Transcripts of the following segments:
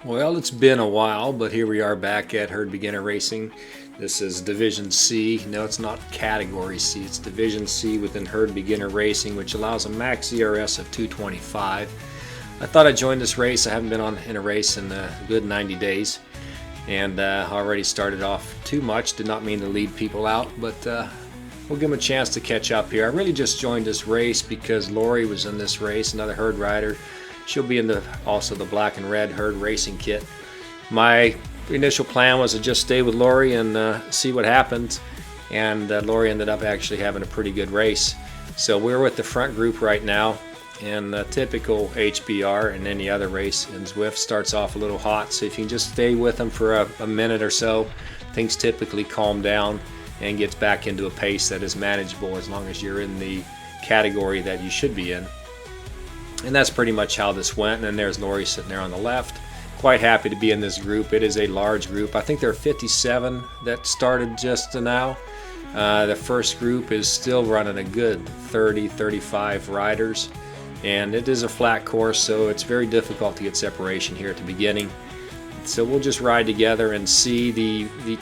Well, it's been a while, but here we are back at Herd Beginner Racing. This is Division C. No, it's not Category C. It's Division C within Herd Beginner Racing, which allows a max ERS of 225. I thought I'd join this race. I haven't been in a race in a good 90 days, and already started off too much. Did not mean to lead people out, but we'll give them a chance to catch up here. I really just joined this race because Lori was in this race, another herd rider. She'll be in also the black and red herd racing kit. My initial plan was to just stay with Lori and see what happens, and Lori ended up actually having a pretty good race. So we're with the front group right now, and typical HBR and any other race in Zwift starts off a little hot, so if you can just stay with them for a minute or so, things typically calm down and gets back into a pace that is manageable as long as you're in the category that you should be in. And that's pretty much how this went. And then there's Lori sitting there on the left. Quite happy to be in this group. It is a large group. I think there are 57 that started just now. The first group is still running a good 30-35 riders. And it is a flat course, so it's very difficult to get separation here at the beginning. So we'll just ride together and see. The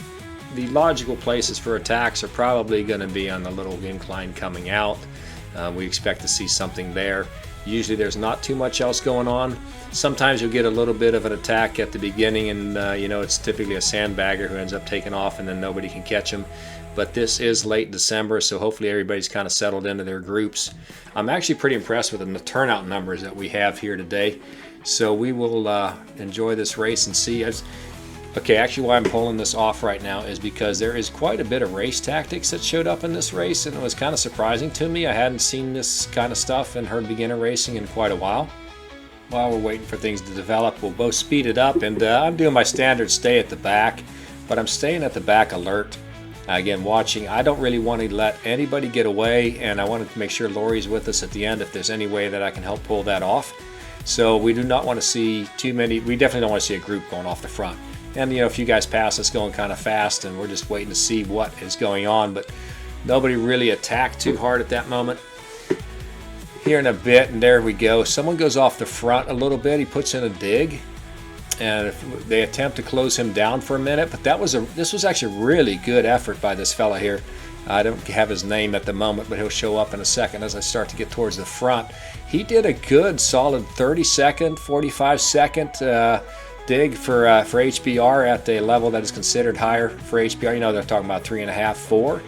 logical places for attacks are probably going to be on the little incline coming out. We expect to see something there. Usually there's not too much else going on. Sometimes you'll get a little bit of an attack at the beginning, and it's typically a sandbagger who ends up taking off and then nobody can catch him. But this is late December, so hopefully everybody's kind of settled into their groups. I'm actually pretty impressed with the turnout numbers that we have here today. So we will enjoy this race and see. Okay, actually why I'm pulling this off right now is because there is quite a bit of race tactics that showed up in this race, and it was kind of surprising to me. I hadn't seen this kind of stuff in herd beginner racing in quite a while. While we're waiting for things to develop, we'll both speed it up, and I'm doing my standard stay at the back, but I'm staying at the back alert. Again, watching. I don't really want to let anybody get away, and I wanted to make sure Lori's with us at the end if there's any way that I can help pull that off. So we do not want to see too many. We definitely don't want to see a group going off the front. And if you guys pass us going kind of fast, and we're just waiting to see what is going on, but nobody really attacked too hard at that moment. Here in a bit, and there we go. Someone goes off the front a little bit. He puts in a dig, and they attempt to close him down for a minute. But this was actually a really good effort by this fella here. I don't have his name at the moment, but he'll show up in a second as I start to get towards the front. He did a good, solid 30-second, 45-second. Dig for HBR at a level that is considered higher for HBR. They're talking about 3.5, 4.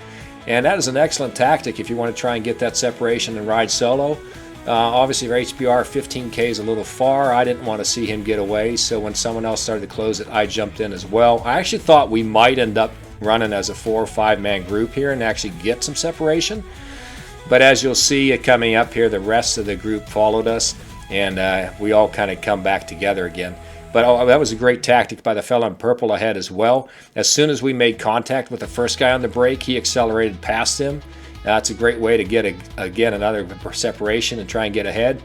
And that is an excellent tactic if you want to try and get that separation and ride solo. Obviously for HBR, 15K is a little far. I didn't want to see him get away, so when someone else started to close it, I jumped in as well. I actually thought we might end up running as a 4 or 5 man group here and actually get some separation. But as you'll see coming up here, the rest of the group followed us, and we all kind of come back together again. But that was a great tactic by the fellow in purple ahead as well. As soon as we made contact with the first guy on the break, he accelerated past him. That's a great way to get, again, another separation and try and get ahead.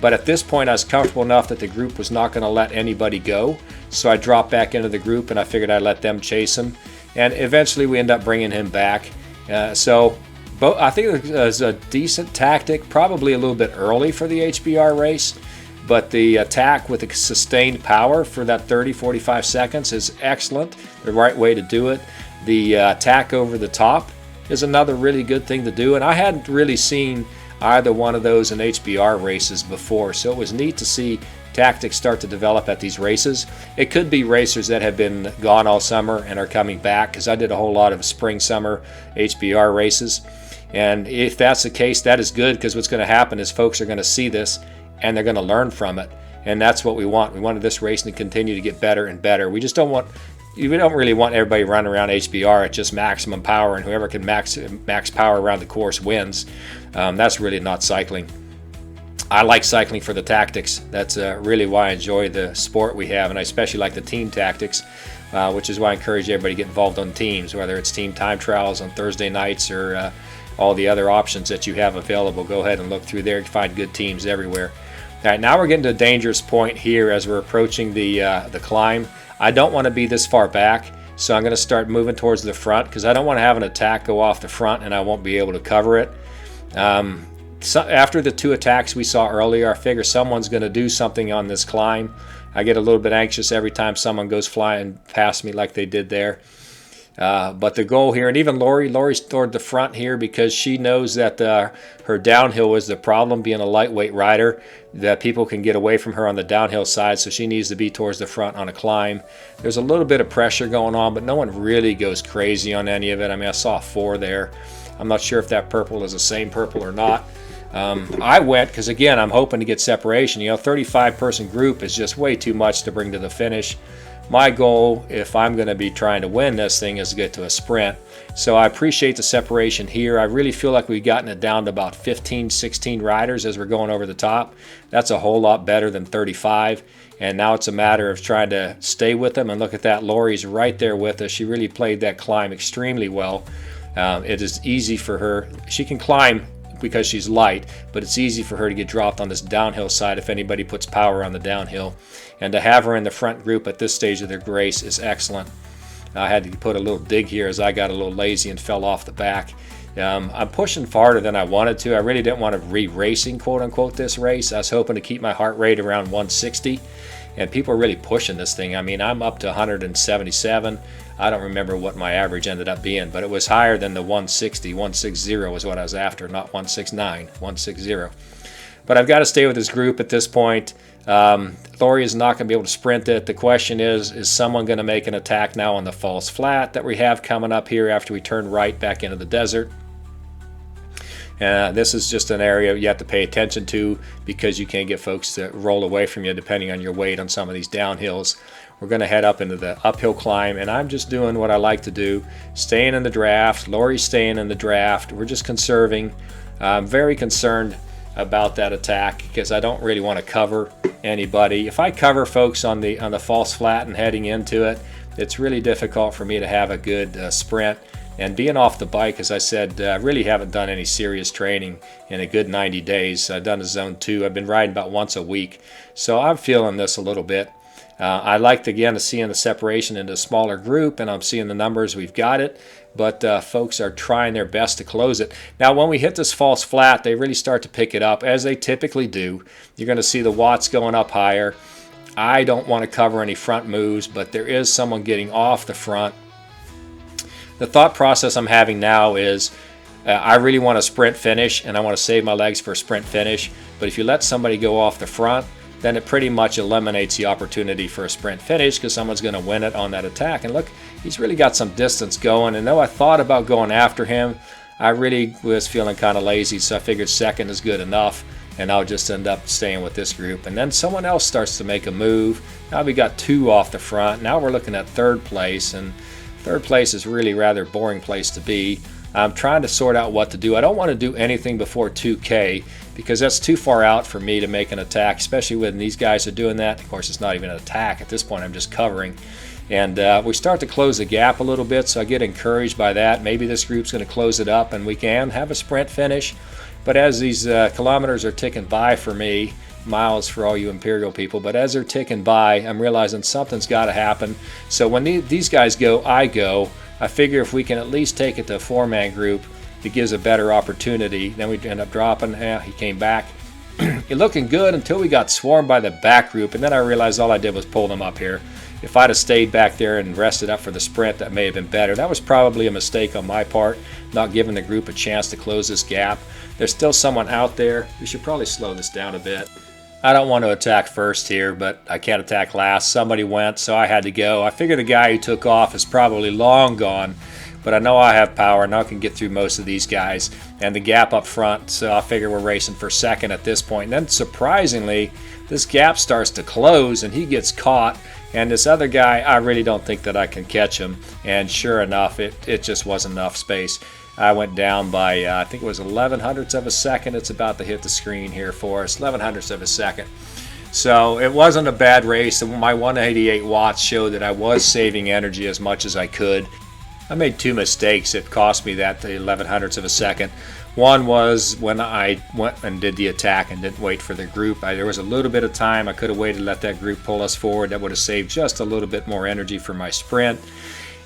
But at this point, I was comfortable enough that the group was not going to let anybody go. So I dropped back into the group, and I figured I'd let them chase him. And eventually, we end up bringing him back. I think it was a decent tactic, probably a little bit early for the HBR race. But the attack with the sustained power for that 30-45 seconds is excellent, the right way to do it. The attack over the top is another really good thing to do, and I hadn't really seen either one of those in HBR races before, so it was neat to see tactics start to develop at these races. It could be racers that have been gone all summer and are coming back, because I did a whole lot of spring-summer HBR races, and if that's the case, that is good, because what's going to happen is folks are going to see this and they're going to learn from it, and that's what we want. We wanted this racing to continue to get better and better. We don't really want everybody running around HBR at just maximum power, and whoever can max power around the course wins. That's really not cycling. I like cycling for the tactics. That's really why I enjoy the sport we have, and I especially like the team tactics, which is why I encourage everybody to get involved on teams, whether it's team time trials on Thursday nights or all the other options that you have available. Go ahead and look through there. You can find good teams everywhere. All right, now we're getting to a dangerous point here as we're approaching the climb. I don't want to be this far back, so I'm going to start moving towards the front because I don't want to have an attack go off the front and I won't be able to cover it. So after the 2 attacks we saw earlier, I figure someone's going to do something on this climb, I get a little bit anxious every time someone goes flying past me like they did there. But the goal here, and even Lori's toward the front here because she knows that her downhill is the problem, being a lightweight rider, that people can get away from her on the downhill side, so she needs to be towards the front on a climb. There's a little bit of pressure going on, but no one really goes crazy on any of it. I mean, I saw 4 there. I'm not sure if that purple is the same purple or not. I went because, again, I'm hoping to get separation. 35-person group is just way too much to bring to the finish. My goal, if I'm going to be trying to win this thing, is to get to a sprint. So I appreciate the separation here. I really feel like we've gotten it down to about 15, 16 riders as we're going over the top. That's a whole lot better than 35. And now it's a matter of trying to stay with them. And look at that, Lori's right there with us. She really played that climb extremely well. It is easy for her. She can climb because she's light, but it's easy for her to get dropped on this downhill side if anybody puts power on the downhill. And to have her in the front group at this stage of their race is excellent. I had to put a little dig here as I got a little lazy and fell off the back. I'm pushing farther than I wanted to. I really didn't want to re-racing, quote unquote, this race. I was hoping to keep my heart rate around 160, and people are really pushing this thing. I mean, I'm up to 177. I don't remember what my average ended up being, but it was higher than the 160. 160 was what I was after, not 169, 160. But I've got to stay with this group at this point. Lori is not going to be able to sprint it. The question is someone going to make an attack now on the false flat that we have coming up here after we turn right back into the desert? This is just an area you have to pay attention to because you can't get folks to roll away from you depending on your weight on some of these downhills. We're going to head up into the uphill climb, and I'm just doing what I like to do, staying in the draft. Lori's staying in the draft. We're just conserving. I'm very concerned about that attack because I don't really want to cover anybody. If I cover folks on the false flat and heading into it, it's really difficult for me to have a good sprint. And being off the bike, as I said, I really haven't done any serious training in a good 90 days. I've done a zone 2. I've been riding about once a week. So I'm feeling this a little bit. I liked, again, to see the separation into a smaller group, and I'm seeing the numbers. We've got it, but folks are trying their best to close it. Now, when we hit this false flat, they really start to pick it up, as they typically do. You're going to see the watts going up higher. I don't want to cover any front moves, but there is someone getting off the front. The thought process I'm having now is I really want a sprint finish, and I want to save my legs for a sprint finish. But if you let somebody go off the front, then it pretty much eliminates the opportunity for a sprint finish because someone's going to win it on that attack. And look, he's really got some distance going. And though I thought about going after him, I really was feeling kind of lazy, so I figured second is good enough, and I'll just end up staying with this group. And then someone else starts to make a move. Now we got 2 off the front. Now we're looking at 3rd place, and 3rd place is really a rather boring place to be. I'm trying to sort out what to do. I don't want to do anything before 2K because that's too far out for me to make an attack, especially when these guys are doing that. Of course, it's not even an attack. At this point, I'm just covering. And we start to close the gap a little bit, so I get encouraged by that. Maybe this group's going to close it up and we can have a sprint finish. But as these kilometers are ticking by for me, miles for all you Imperial people, but as they're ticking by, I'm realizing something's got to happen. So when these guys go, I go. I figure if we can at least take it to a 4-man group, it gives a better opportunity. Then we end up dropping. He came back. You're looking good until we got swarmed by the back group, and then I realized all I did was pull them up here. If I'd have stayed back there and rested up for the sprint, that may have been better. That was probably a mistake on my part, not giving the group a chance to close this gap. There's still someone out there. We should probably slow this down a bit. I don't want to attack first here, but I can't attack last. Somebody went, so I had to go. I figure the guy who took off is probably long gone, but I know I have power. Now I can get through most of these guys. And the gap up front, so I figure we're racing for second at this point. And then surprisingly, this gap starts to close, and he gets caught. And this other guy, I really don't think that I can catch him. And sure enough, it just wasn't enough space. I went down by, I think it was 11 hundredths of a second. It's about to hit the screen here for us, 11 hundredths of a second. So it wasn't a bad race. My 188 watts showed that I was saving energy as much as I could. I made 2 mistakes that cost me that 11 hundredths of a second. One was when I went and did the attack and didn't wait for the group. There was a little bit of time. I could have waited to let that group pull us forward. That would have saved just a little bit more energy for my sprint.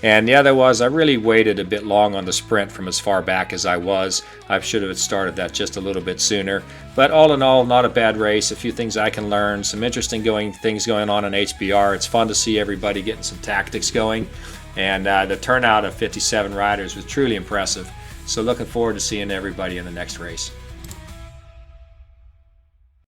And the other was I really waited a bit long on the sprint from as far back as I was. I should have started that just a little bit sooner. But all in all, not a bad race. A few things I can learn, some interesting things going on in HBR. It's fun to see everybody getting some tactics going. And the turnout of 57 riders was truly impressive. So looking forward to seeing everybody in the next race.